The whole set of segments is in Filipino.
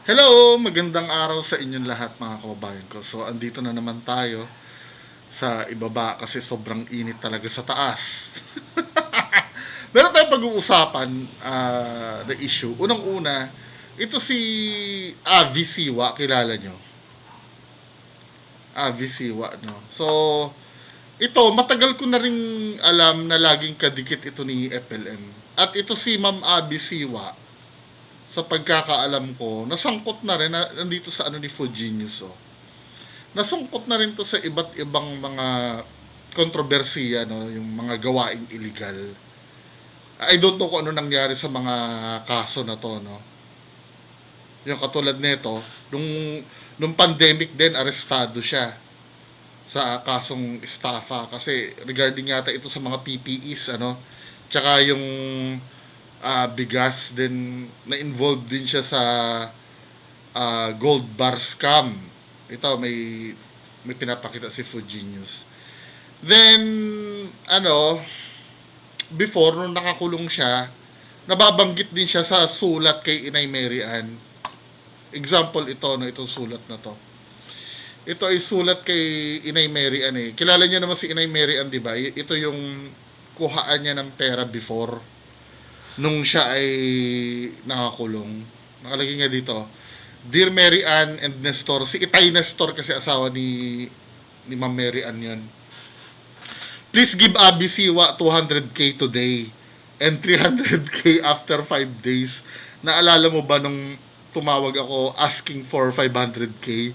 Hello! Magandang araw sa inyong lahat mga kababayan ko. So, andito na naman tayo sa ibaba kasi sobrang init talaga sa taas. Meron tayong pag-uusapan na issue. Unang-una, ito si Avi Siwa, kilala nyo? Avi Siwa, no? So, ito, matagal ko na rin alam na laging kadikit ito ni FLM. At ito si Ma'am Avi Siwa, sa pagkakaalam ko, nasangkot na rin nandito sa ano ni Fujinius. Oh. Nasangkot na rin to sa iba't ibang mga kontrobersiya, no? Yung mga gawaing illegal. I don't know kung ano nangyari sa mga kaso na to, no? Yung katulad nito, nung pandemic din, arestado siya sa kasong estafa kasi regarding yata ito sa mga PPEs, ano? Tsaka yung bigas din, na-involved din siya sa gold bar scam. Ito, may pinapakita si Fuji News. Then, ano, before, nung nakakulong siya, nababanggit din siya sa sulat kay Inay Mary Ann. Example ito, no, itong sulat na to. Ito ay sulat kay Inay Mary Ann eh. Kilala niyo naman si Inay Mary Ann, di ba? Ito yung kuhaan niya ng pera before nung siya ay nakakulong. Nakalagay nga dito, Dear Mary Ann and Nestor, si Itay Nestor kasi asawa ni Ma'am Mary Ann yun. Please give Abby Siwa 200k today and 300k after 5 days. Naalala mo ba nung tumawag ako asking for 500k?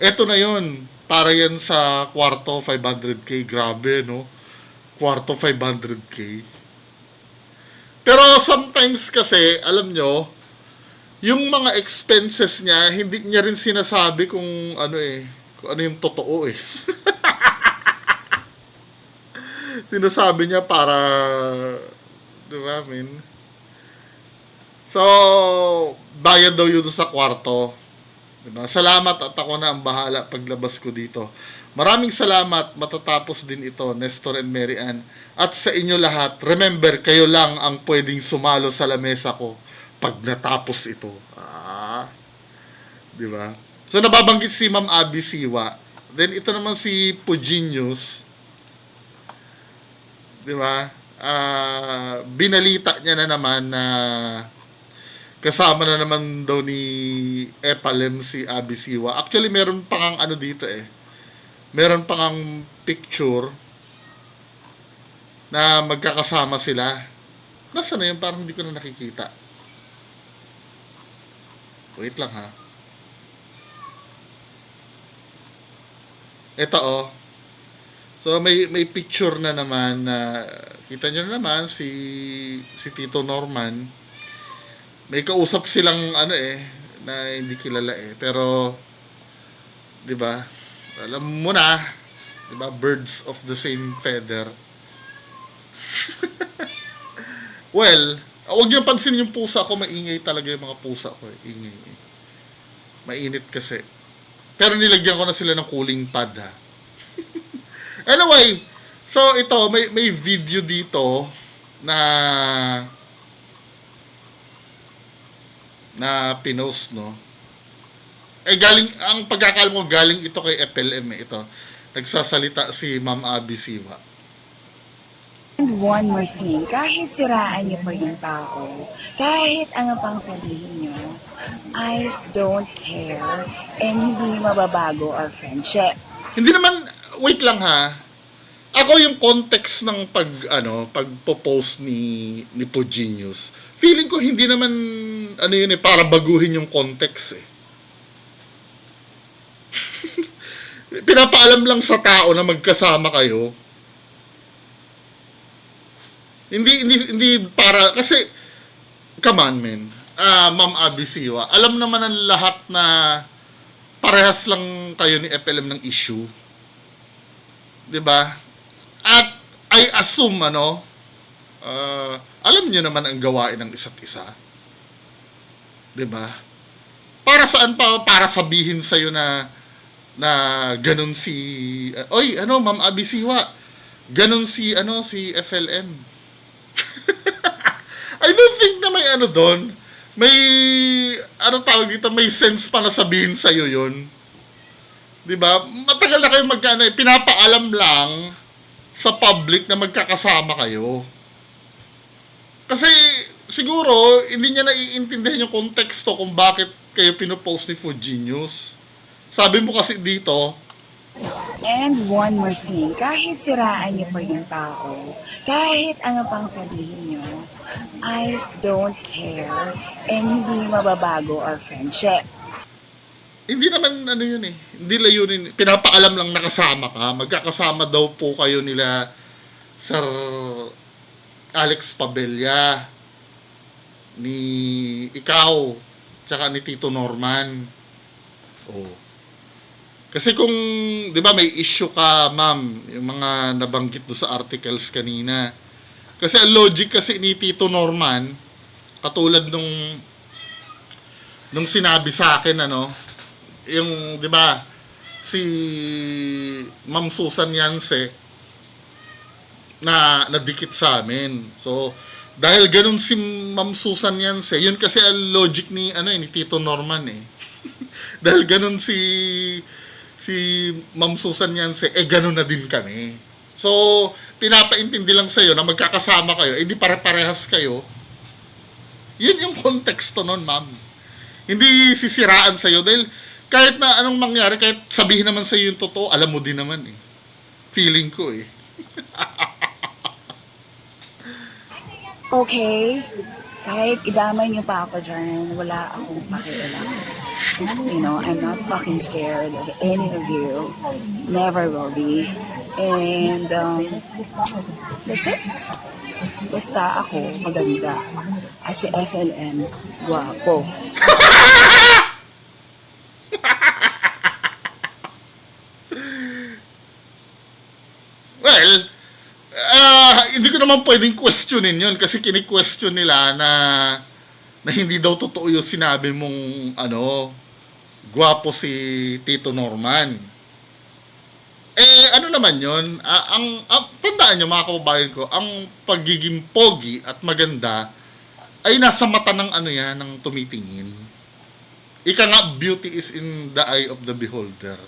Eto na yon. Para yan sa kwarto 500k. Grabe, no? Kwarto 500k. Pero sometimes kasi, alam nyo, yung mga expenses niya, hindi niya rin sinasabi kung ano eh, kung ano yung totoo eh. Sinasabi niya para, di ba, min? So, bayad daw yun sa kwarto. Diba? Salamat at ako na ang bahala paglabas ko dito. Maraming salamat, matatapos din ito, Nestor and Mary Ann. At sa inyo lahat, remember, kayo lang ang pwedeng sumalo sa lamesa ko pag natapos ito. Di ba? So, nababanggit si Ma'am Abby Siwa. Then, ito naman si Puginius. Di ba? Binalita niya na naman na kasama na naman daw ni Epalem si Abby Siwa. Actually, meron pang ang ano dito eh. Meron pang ang picture na magkakasama sila. Nasaan na yun? Parang hindi ko na nakikita. Wait lang ha. Ito oh. So may picture na naman na kita nyo na naman si Tito Norman. May kausap silang ano eh na hindi kilala eh. Pero 'di ba? Alam mo na, 'di ba? Birds of the same feather. Well, huwag niyo pansinin yung pusa ko, maingay talaga yung mga pusa ko, eh. Ingay. Mainit kasi. Pero nilagyan ko na sila ng cooling pad ha. Anyway, so ito may video dito na pinost, no. Eh galing ang pagkakaalam mo galing ito kay FLM eh, ito. Nagsasalita si Ma'am Abby Siwa. And one more thing, kahit siraan niyo pa yung tao, kahit ano pang sabihin niyo, I don't care and hindi mababago our friendship. Hindi naman, wait lang ha. Ako yung context ng pagpo-post ni Puginius. Feeling ko hindi naman ano yun eh, para baguhin yung context eh. Pinapaalam lang sa tao na magkasama kayo. Hindi para kasi come on man. Ma'am Abby Siwa, alam naman ng lahat na parehas lang kayo ni FLM ng issue. 'Di ba? At I assume alam niyo naman ang gawain ng isa't isa. 'Di ba? Para saan pa para sabihin sa iyo na ganun si oy Ma'am Abby Siwa, ganun si FLM. I don't think na may doon may, ano tawag dito, may sense pa na sabihin sa'yo yun. Di ba? Matagal na kayo magkano, pinapaalam lang sa public na magkakasama kayo. Kasi, siguro, hindi niya naiintindihan yung konteksto kung bakit kayo pinopost ni Food Genius. Sabi mo kasi dito, And one more thing, kahit siraan niyo pa yung tao, kahit ano pang sabihin niyo, I don't care and hindi mababago our friendship. hindi naman ano yun eh. Hindi layunin. Pinapaalam lang nakasama ka. Magkakasama daw po kayo nila Sir Alex Pabella, ni ikaw, tsaka ni Tito Norman. Oh. Kasi kung, di ba may issue ka, ma'am, yung mga nabanggit do sa articles kanina. Kasi ang logic kasi ni Tito Norman, katulad nung sinabi sa akin, ano, yung, di ba, si Ma'am Susan Yance, na nadikit sa amin. So, dahil ganun si Ma'am Susan Yance, yun kasi ang logic ni, ano, ni Tito Norman eh. Dahil ganun si Ma'am Susan Yance, ganun na din kami. So, pinapaintindi lang sa'yo na magkakasama kayo, di pare-parehas kayo. Yun yung konteksto nun, ma'am. Hindi sisiraan sa'yo dahil kahit na anong mangyari, kahit sabihin naman sa'yo yung totoo, alam mo din naman eh. Feeling ko eh. Okay, kahit idamay niyo pa ako dyan, wala akong pakialam. You know, I'm not fucking scared of any of you. Never will be. And, that's it. Basta ako maganda. At si FLM, guwapo. Well, hindi ko naman pwedeng questionin yun kasi kini-question nila na hindi daw totoo yung sinabi mong ano, gwapo si Tito Norman. Ano naman yun? Tandaan nyo mga kababayan ko, ang pagiging pogi at maganda ay nasa mata ng ano yan, ng tumitingin. Ika nga, beauty is in the eye of the beholder.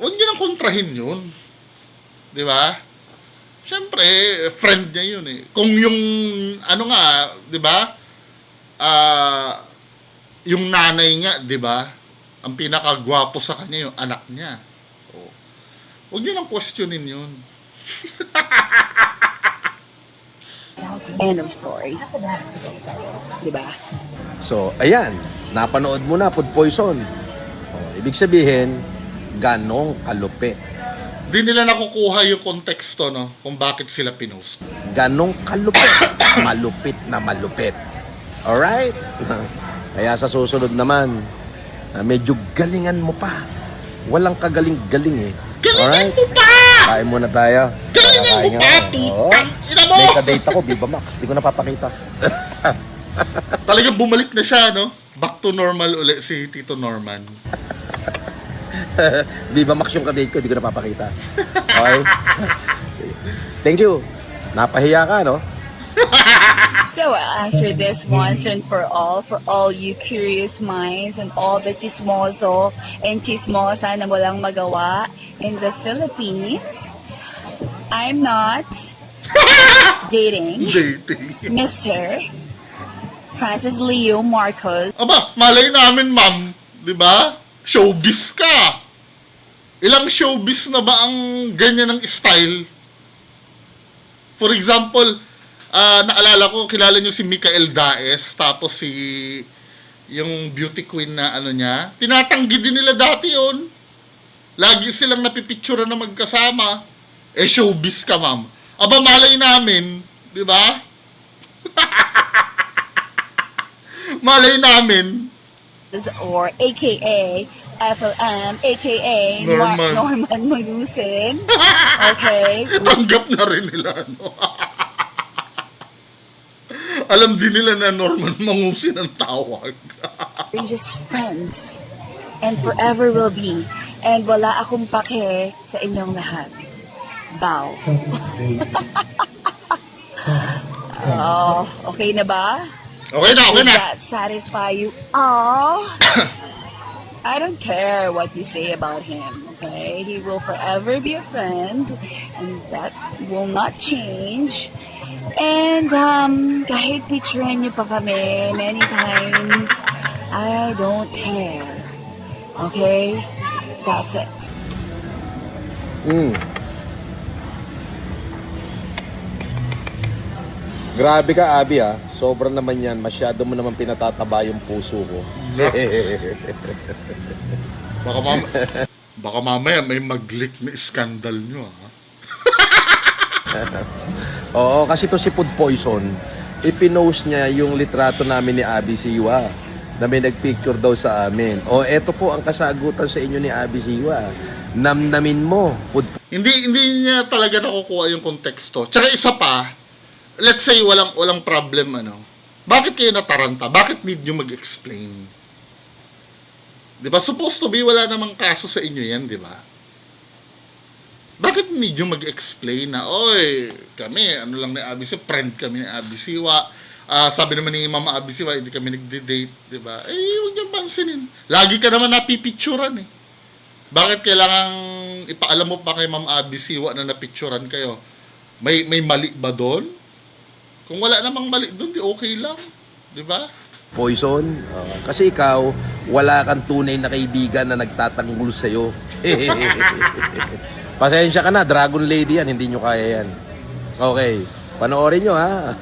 Huwag nyo nang kontrahin yun. Di ba? Siyempre, friend niya yun eh. Kung yung, ano nga, di ba? Yung nanay niya, di ba? Ang pinakagwapo sa kanya, yung anak niya. Oh. Huwag niyo nang questionin yun. End of story. Diba? So, ayan, napanood mo na Food Poison. Ibig sabihin, ganong kalupit. Di nila nakukuha yung konteksto, no? Kung bakit sila pinost. Ganong kalupit. Malupit na malupit. Alright? Kaya sa susunod naman, medyo galingan mo pa. Walang kagaling-galing eh. Galingan mo pa! Kain muna tayo. Galingan mo pa, putang ina mo! May kadate ako, Viva Max. Di ko napapakita. Talagang bumalik na siya, no? Back to normal ulit si Tito Norman. Viva Max yung kadate ko, di ko napapakita. Okay? Thank you. Napahiya ka, no? So I'll answer this once and for all you curious minds and all the chismoso and chismosa na walang magawa in the Philippines. I'm not dating Mr. Francis Leo Marcos. Aba, malay namin, ma'am. Di ba? Showbiz ka. Ilang showbiz na ba ang ganyan ng style? For example, naalala ko, kilala nyo si Mikael Daes, tapos yung beauty queen na ano niya, tinatanggi din nila dati yon. Lagi silang napipicture na magkasama. Showbiz ka, ma'am. Aba, malay namin, di ba? Malay namin. Or AKA FLM, AKA Norman. Norman Magusin. Okay? Tanggap na rin nila, no? Alam din nila na Norman Mangusin ang tawag. We're just friends. And forever will be. And wala akong pake sa inyong lahat. Bow. Oh, okay na ba? Okay na, okay Does na. that satisfy you? Oh, I don't care what you say about him, okay? He will forever be a friend, and that will not change. And kahit picturean niyo pa kami many times, I don't care. Okay? That's it. Hmm. Grabe ka, Abi, ah. Sobrang naman yan. Masyado mo naman pinatataba yung puso ko. Baka, baka mamaya may mag-leak na scandal nyo, ha? Oo, kasi to si Food Poison, ipinost niya yung litrato namin ni Abi Siwa na may nagpicture daw sa amin. O, eto po ang kasagutan sa inyo ni Abi Siwa. Namnamin mo, Food Hindi niya talaga nakukuha yung konteksto. Tsaka isa pa, let's say walang problem ano. Bakit kayo nataranta? Bakit need nyo mag-explain? 'Di ba? Supposed to be wala namang kaso sa inyo 'yan, 'di ba? Bakit need nyo mag-explain na, oy, kami, ano lang ni Abi Siwa, friend kami ni Abi Siwa. Sabi naman ni Mama Abi Siwa, hindi kami nagde-date, 'di ba? Eh, huwag nyo pansinin. Lagi ka naman napipicturan eh. Bakit kailangang ipaalam mo pa kay Ma'am Abi Siwa na napicturan kayo? May mali ba doon? Kung wala namang mali doon, di okay lang. Di ba? Poison. Kasi ikaw, wala kang tunay na kaibigan na nagtatanggol sa'yo. Pasensya ka na, Dragon Lady yan, hindi nyo kaya yan. Okay, panoorin nyo ha.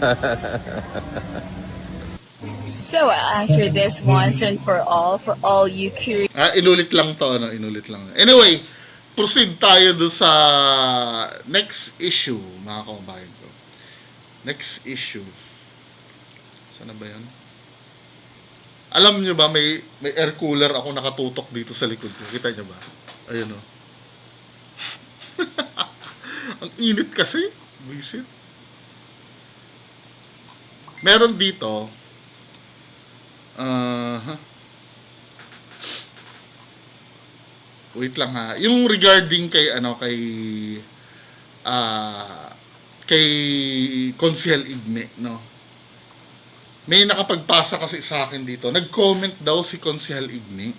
So I'll answer this once and for all you curious. Inulit lang to, ano? Inulit lang. Anyway, proceed tayo do sa next issue, mga kababayan ko. Next issue. Sana ba yan? Alam nyo ba, may air cooler ako nakatutok dito sa likod ko. Kita nyo ba? Ayun o. Ang init kasi. Visit. Meron dito. Wait lang ha. Yung regarding kay kay Consiel Igme, no? May nakapagpasa kasi sa akin dito. Nag-comment daw si Consiel Igme.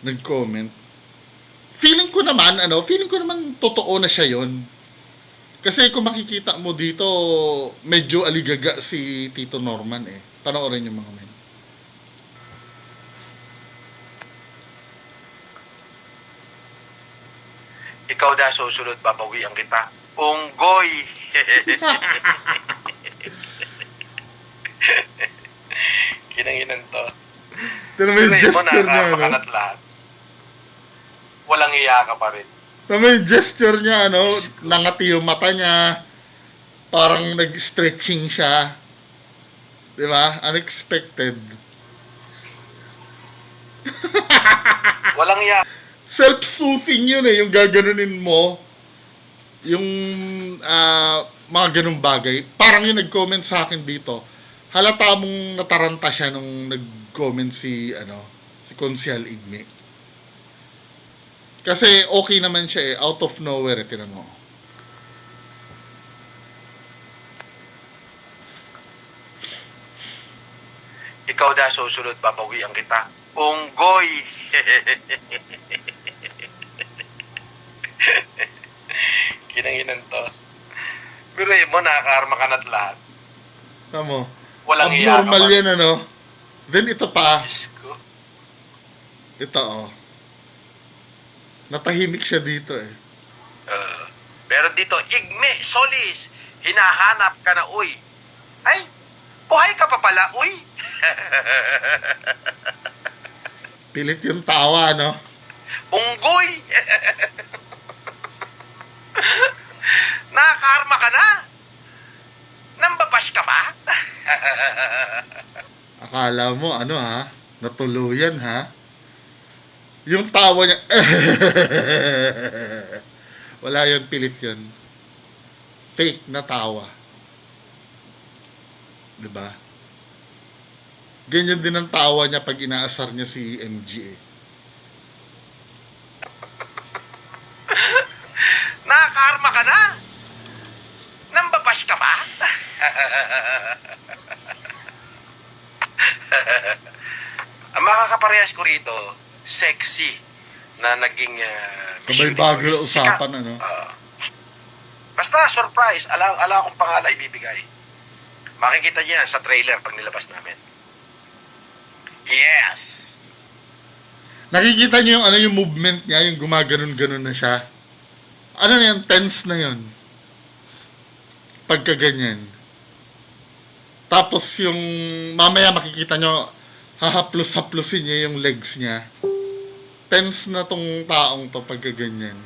Nag-comment. Feeling ko naman totoo na siya 'yon. Kasi kung makikita mo dito, medyo aligaga si Tito Norman eh. Panoorin yung mga men. Ikaw na susunod, babawian kita. Unggoy! Kinanginan to. Pero may gesture niya, no? lahat. Walang iya ka pa rin. Pero may gesture niya, ano? Nangati yung mata niya. Parang nag-stretching siya. Di ba? Unexpected. Walang iya. Self-soothing yun eh, yung gaganunin mo. Yung mga ganung bagay. Parang yung nag-comment sa akin dito. Halata mong nataranta siya nung nag-comment si Consiel Igme. Kasi okay naman siya eh, out of nowhere, tinan mo. Ikaw na susunod, babawian kita. Unggoy! Kinanginan to. Pero mo, nakakaarma ka na't lahat. Tama. Walang iya ka abnormal pa. yan, ano? Then ito pa. Diyos ko. Ito, oh. Natahimik siya dito eh. Pero dito, Igme, Solis, hinahanap ka na, uy. Ay, buhay ka pa pala, uy. Pilit yung tawa, no? Unggoy! Nakakarma ka na? Nambabash ka pa? Akala mo, natuluyan, ha? Yung tawa niya, wala yun, pilit yun. Fake na tawa. Diba? Ganyan din ang tawa niya pag inaasar niya si MG eh. Nakakarma ka na? Nambabash ka pa? kaparehas ko rito, sexy na naging Miss Sabay bago na Universe. usapan, Sikat. ano? Basta, surprise. Ala akong pangalan ibibigay. Makikita niya sa trailer pag nilabas namin. Yes! Nakikita niyo yung ano yung movement niya, yung gumaganon-ganon na siya. Ano na yan, tense na yun. Pagka ganyan. Tapos yung mamaya makikita nyo, hahaplos-haplosin niya yung legs niya. Tense na tong taong to pagka ganyan.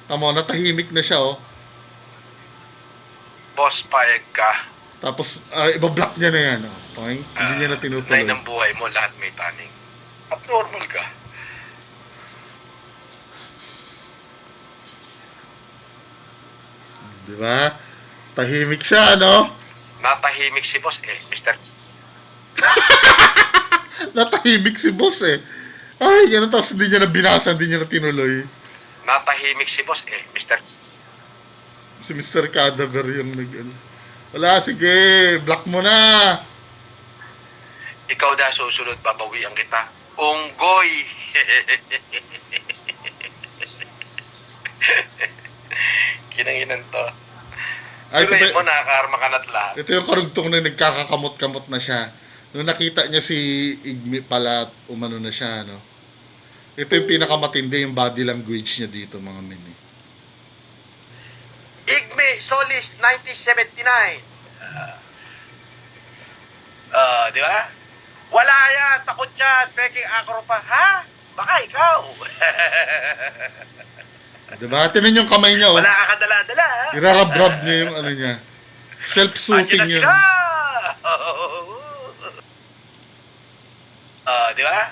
Tamo, natahimik na siya, oh. Boss, payag ka. Tapos, ibablock niya na yan, oh. Poing, hindi niya na tinutuloy. Nay ng buhay mo, lahat may taning. Abnormal ka. Di ba? Tahimik siya, no? Natahimik si boss, Mr. Natahimik si boss, eh. Ay, ganun. Tapos hindi niya na binasa, hindi niya na tinuloy. Natahimik si boss, Mr. Si Mr. Cadaver yung nag... ano. Wala, sige. Block mo na. Ikaw na susunod, babawian kita. Unggoy! Kinanginan to. Ay, Tuloy ito, mo, nakakarma ka na't lahat. ito yung karugtong na nagkakakamot-kamot na siya. Nung nakita niya si Igmi pala, umano na siya, no? Ito yung pinakamatindi yung body language niya dito, mga men. Eh. Igme Solis 1979. Di ba? Wala yan, takot yan, peking acro pa. Ha? Baka ikaw. Diba? Tinan yung kamay niya, oh. Wala ka kadala-dala, ha? Irarab-rab niya yung ano niya. Andiyan Self-soothing na yun. sila! Di ba?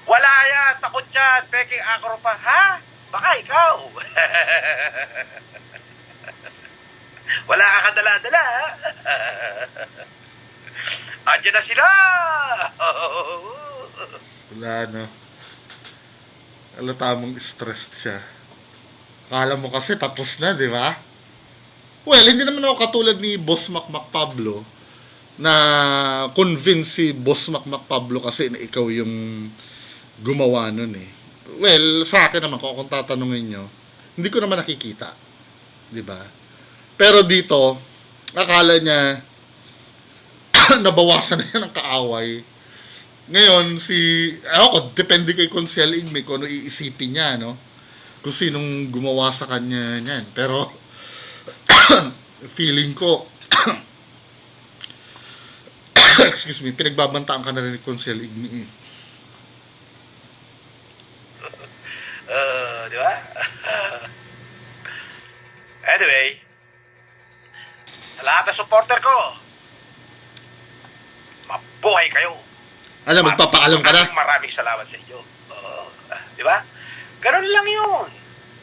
Wala yan, takot yan, peking acro pa. Ha? Baka ikaw. Wala ka kadala-dala, ha? Andiyan na sila! Wala, no? Alata mong stressed siya. Akala mo kasi tapos na, di ba? Well, hindi naman ako katulad ni Boss Mac Pablo na convince si Boss Mac Pablo kasi na ikaw yung gumawa nun eh. Well, sa akin naman, kung tatanungin nyo, hindi ko naman nakikita. Di ba? Pero dito, akala niya nabawasan na yan ang kaaway. Ngayon, ako, depende kay Consel Igme kung ano iisipin niya, no? Kung sinong gumawa sa kanya niyan. Pero, feeling ko, excuse me, pinagbabantaan ka na rin ni Consel Igme, eh. Di ba? Anyway, sa lahat ng supporter ko, mabuhay kayo. Ano, magpapaalam ka na? Maraming salamat sa inyo. Di ba? Ganun lang yun.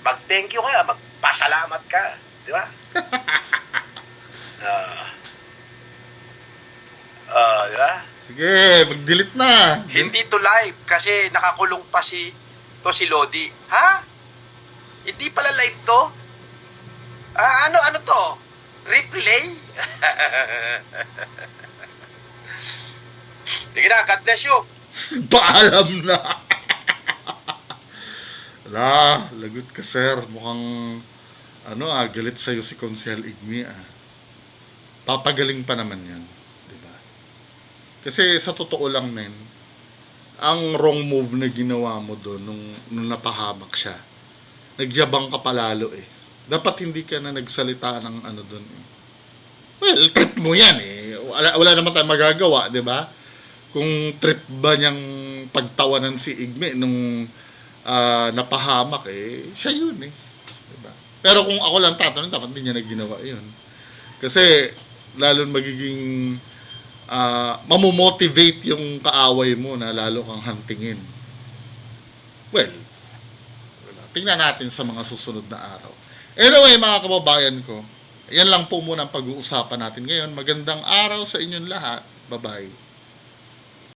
Mag-thank you ka, magpasalamat ka. Di ba? Di ba? Sige, mag-delete na. Hindi to live kasi nakakulong pa si Lodi. Ha? Hindi pala live to? Ano to? Replay? Sige na, God bless you. Paalam na. Wala, lagot ka sir. Mukhang, galit sa'yo si Consel Igme, ah. Papagaling pa naman yan. Diba? Kasi sa totoo lang, men, ang wrong move na ginawa mo doon nung napahamak siya. Nagyabang ka palalo, eh. Dapat hindi ka na nagsalita ng ano doon, eh. Well, trip mo yan, eh. Wala naman tayong magagawa, di ba? Kung trip ba niyang pagtawanan si Igme nung napahamak, eh, siya yun, eh. Diba? Pero kung ako lang tatanong, dapat hindi niya na ginawa yun. Kasi, lalo magiging mamomotivate yung kaaway mo na lalo kang hantingin. Well, tingnan natin sa mga susunod na araw. Anyway, mga kababayan ko, yan lang po muna ang pag-uusapan natin ngayon. Magandang araw sa inyong lahat. Bye-bye.